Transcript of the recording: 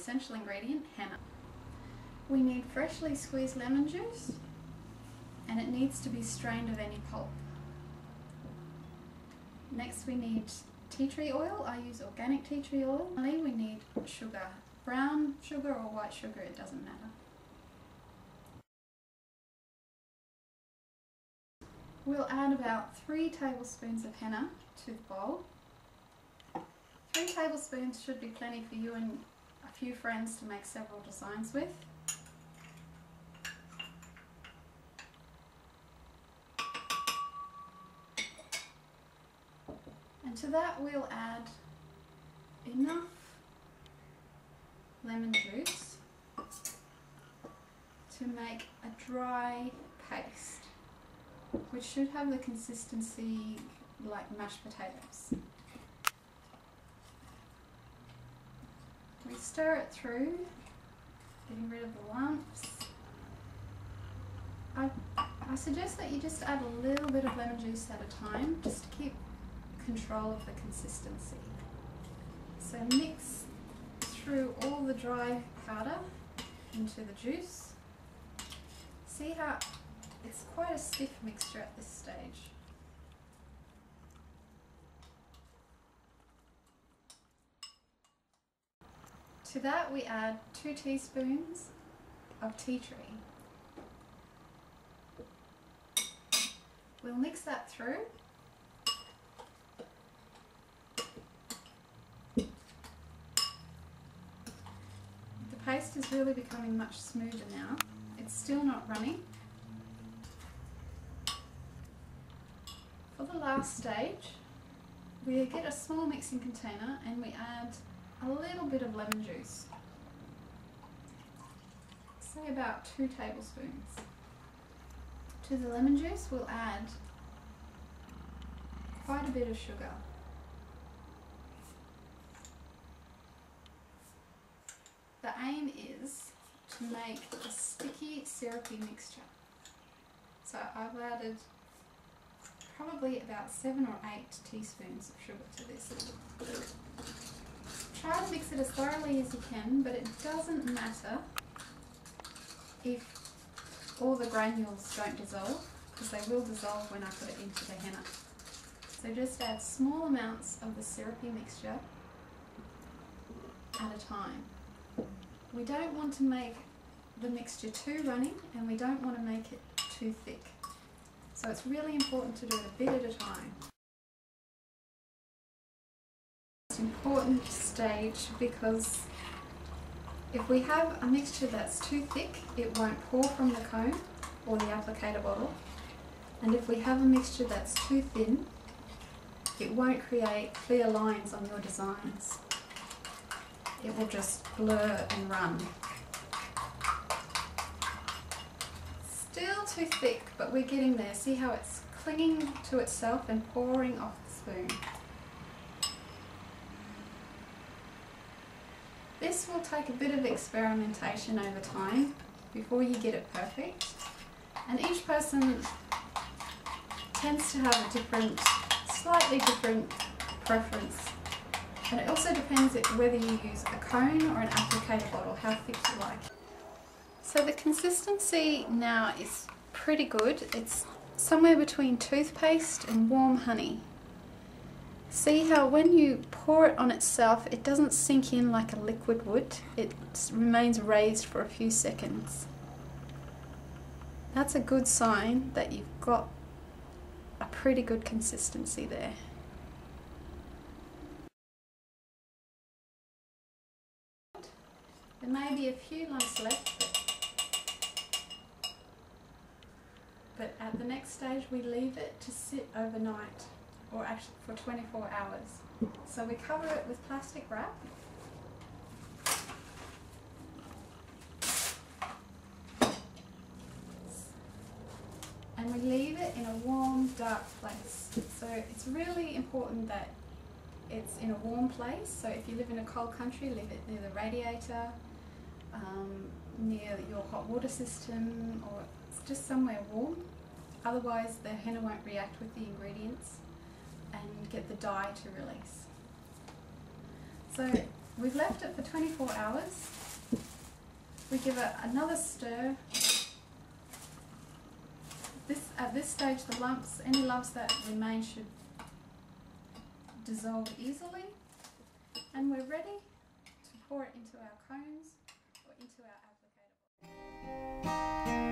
essential ingredient, henna. We need freshly squeezed lemon juice, and it needs to be strained of any pulp. Next we need tea tree oil. I use organic tea tree oil. Finally we need sugar. Brown sugar or white sugar, it doesn't matter. We'll add about 3 tablespoons of henna to the bowl. 3 tablespoons should be plenty for you and a few friends to make several designs with. And to that we'll add enough lemon juice to make a dry paste, which should have the consistency like mashed potatoes. We stir it through, getting rid of the lumps. I suggest that you just add a little bit of lemon juice at a time, just to keep control of the consistency. So mix through all the dry powder into the juice. See how it's quite a stiff mixture at this stage. To that we add 2 teaspoons of tea tree. We'll mix that through. The paste is really becoming much smoother now. It's still not runny. For the last stage, we get a small mixing container and we add a little bit of lemon juice. Say about 2 tablespoons. To the lemon juice we'll add quite a bit of sugar. The aim is to make a sticky, syrupy mixture. So I've added probably about 7 or 8 teaspoons of sugar to this. Try to mix it as thoroughly as you can, but it doesn't matter if all the granules don't dissolve, because they will dissolve when I put it into the henna. So just add small amounts of the syrupy mixture at a time. We don't want to make the mixture too runny and we don't want to make it too thick. So it's really important to do it a bit at a time. It's an important stage because if we have a mixture that's too thick, it won't pour from the cone or the applicator bottle. And if we have a mixture that's too thin, it won't create clear lines on your designs. It will just blur and run. Still too thick, but we're getting there. See how it's clinging to itself and pouring off the spoon. This will take a bit of experimentation over time before you get it perfect. And each person tends to have a different, slightly different preference. And it also depends whether you use a cone or an applicator bottle, how thick you like. So the consistency now is pretty good. It's somewhere between toothpaste and warm honey. See how when you pour it on itself, it doesn't sink in like a liquid would. It remains raised for a few seconds. That's a good sign that you've got a pretty good consistency there. There may be a few lumps left, but at the next stage we leave it to sit overnight, or actually for 24 hours. So we cover it with plastic wrap. And we leave it in a warm, dark place. So it's really important that it's in a warm place. So if you live in a cold country, leave it near the radiator, near your hot water system, or just somewhere warm. Otherwise the henna won't react with the ingredients and get the dye to release. So We've left it for 24 hours. We give it another stir. At this stage, the lumps, any lumps that remain should dissolve easily. And we're ready to pour it into our cones or into our applicator.